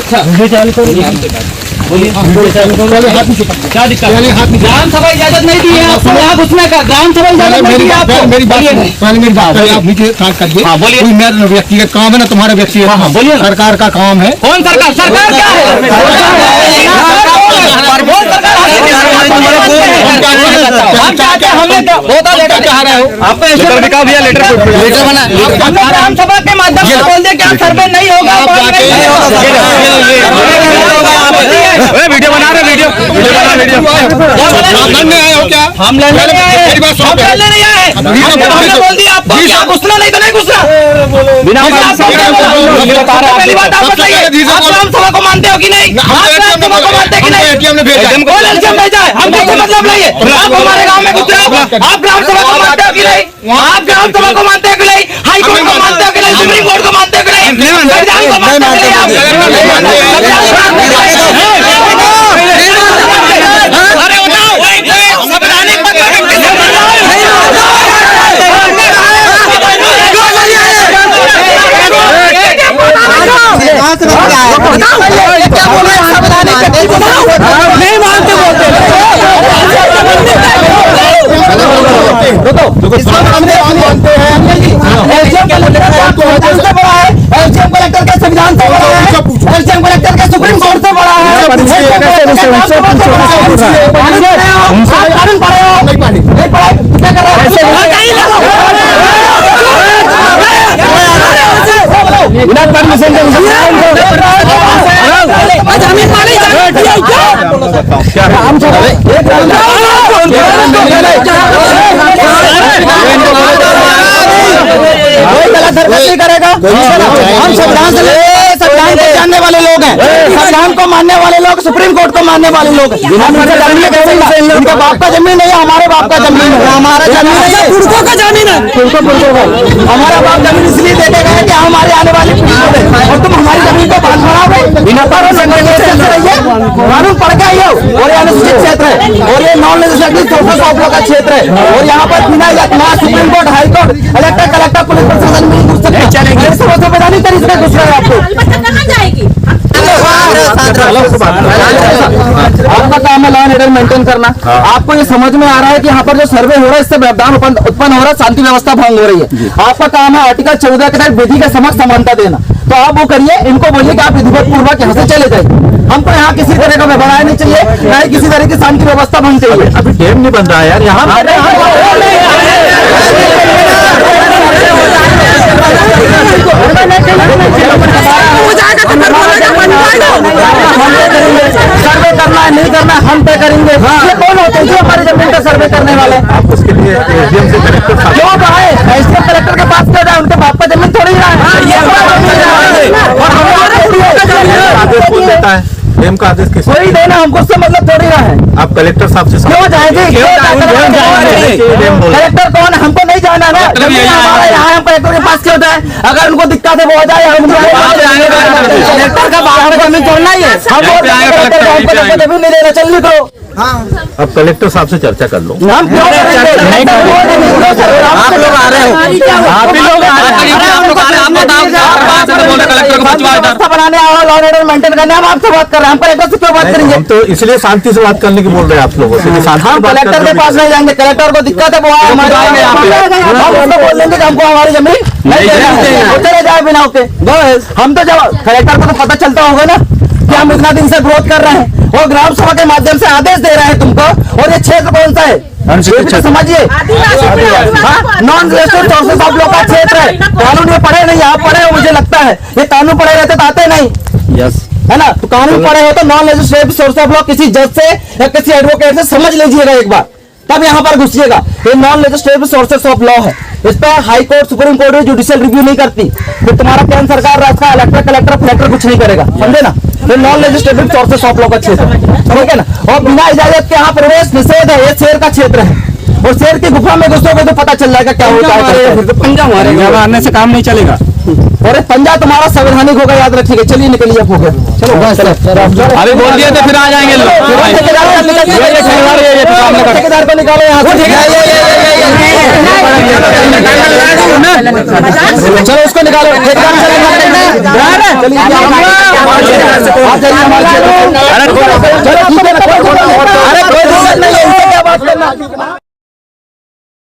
अच्छा बोलिए, क्या दिक्कत? ग्राम सभा इजाजत नहीं दी है आपको यहाँ घुसने का, ग्राम सभा इजाजत नहीं दी है आपको। मेरी बात आप नीचे काट कर दिए। हाँ बोलिए। मेरा व्यक्तिगत काम है ना, तुम्हारा व्यक्तिगत। हाँ बोलिए, सरकार का काम है। कौन सरकार? सरकार क्या है? लेटर बना, ग्राम सभा के माध्यम से बोल दे क्या सर्वे नहीं होगा। वीडियो बना रहे, वीडियो लड़ने आए हो क्या? हम लड़ने नहीं आए, हमने बोल दिया आपको घुसना नहीं तो नहीं घुसना। बिना पहली बात आप बताइए, आप ग्राम सभा को मानते हो कि नहीं? आप ग्राम सभा को मानते कि नहीं? कौन एलसीएम भेजा है? हम कैसे मतलब नहीं है? आप हमारे गाँव में घुस रहे हो, आप ग्राम सभा को मानते हो कि नहीं? आप ग्राम सभा को मानते हो कि नहीं? हाई कोर्ट को मानते हो कि नहीं? सुप्रीम कोर्ट को मानते हो कि नहीं? संविधान को मानते हो कि नहीं? अरे बताओ, संवैधानिक नहीं मानते बोलते एलसीएम कलेक्टर के संविधान से बड़ा है, एलसीएम कलेक्टर के सुप्रीम कोर्ट से बड़ा है। कानून पढ़े हो नहीं पढ़े क्या कर रहे हो? नहीं करेगा। हम संविधान से संविधान को जानने वाले लोग हैं, संविधान को मानने वाले लोग, सुप्रीम कोर्ट को मानने वाले लोग हैं। उनके बाप का जमीन नहीं है, हमारे बाप का जमीन है, हमारा जमीन है, पुरखों का जमीन है, हमारा बाप जमीन इसलिए देते गए कि हमारे आने वाली पीढ़ी को दे, और तुम हमारी जमीन को बांध बनाओ बिना कानून पढ़ के आई हो। और ये अनुसूचित क्षेत्र है और ये non legislative sources of law का क्षेत्र है और यहाँ पर बिना supreme court, high court, collector, police प्रशासन में घुस सकते हैं। संवैधानिक तरीके से घुस रहे हैं आपको। आपका काम है लॉ एंड ऑर्डर मेंटेन करना। आपको ये समझ में आ रहा है कि यहाँ पर जो सर्वे हो रहा है इससे व्यवधान उत्पन्न हो रहा है, शांति व्यवस्था भंग हो रही है। आपका काम है आर्टिकल 14 के तहत विधि के समक्ष समानता देना, तो आप वो करिए। इनको बोलिए कि आप विधिवत पूर्वक यहाँ से चले जाइए। हमको यहाँ किसी तरह का व्यवहार नहीं चाहिए, न ही किसी तरह की शांति व्यवस्था भंग चाहिए। अभी डैम नहीं बन रहा है यार यहाँ। सर्वे करना है नहीं करना हम तय करेंगे। ये कौन होते हैं जो हमारी जमीन का सर्वे करने वाले? आप उसके लिए एसडीएम से कलेक्टर क्यों आए? एसडीएम कलेक्टर के पास क्यों जाए? उनके बाप का जमीन थोड़ी रहा है। डैम का आदेश किस वही देना, हमको उससे मतलब थोड़ी रहा है। आप कलेक्टर साहब से क्यों जाएंगे? कलेक्टर कौन है? हमको नहीं जाना ना, यहाँ हम कलेक्टर के पास क्यों जाए? अगर उनको दिक्कत है वो हो जाए, कलेक्टर का बाप जमीन छोड़ना ही है। हम जमीन नहीं देना, चल निकलो। अब कलेक्टर साहब से चर्चा कर लो। हम क्यों आप लोग आ रहे हो, आप ही लोग बनाने आओ, लॉ एंड ऑर्डर मेंटेन करने। हम आपसे बात कर रहे हैं, हम कलेक्टर से क्यों बात करेंगे? हम तो इसलिए शांति से बात करने की बोल रहे हैं आप लोगों से। हम कलेक्टर के पास नहीं जाएंगे, कलेक्टर को दिक्कत है वो आए हमारे हम उसको बोल देंगे कि हमको हमारी जमीन नहीं देना, चले जाए बिना होके। हम तो जब कलेक्टर को तो पता चलता होगा ना कि हम इतना दिन से विरोध कर रहे हैं, वो ग्राम सभा के माध्यम से आदेश दे रहे हैं तुमको। और ये क्षेत्र कौन सा है समझिए, non legislative sources of law का क्षेत्र है। कानून ये पढ़े नहीं, आप पढ़े हो मुझे लगता है, ये कानून पढ़े रहते तो आते नहीं। यस है ना, तो कानून पढ़े हो तो non legislative source of law किसी जज से या किसी एडवोकेट से समझ लीजिएगा एक बार, तब यहाँ पर घुसिएगा। ये non legislative sources of law है, इस पर high court, supreme court judicial review नहीं करती। फिर तुम्हारा केंद्र सरकार, रास्ता इलेक्टर, कलेक्टर, फलेक्टर कुछ नहीं करेगा, समझे ना। ये non legislative sources of law का क्षेत्र है, ठीक है ना। और बिना इजाजत के यहाँ प्रवेश निषेध है, ये शेर का क्षेत्र है। और शेर की गुफा में घुसोगे तो पता चल जाएगा क्या होता है। पंजा मारने से काम नहीं चलेगा। और पंजा तुम्हारा संवैधानिक होगा, याद रखिएगा। चलिए निकलिए आप, हो गया चलो। अभी बोल दिया तो फिर आ जाएंगे लोग। ठेकेदार को निकालो यहाँ से, चलो उसको निकालो। चलिए, आप जाइए हमारे क्षेत्र में। चलो ठीक है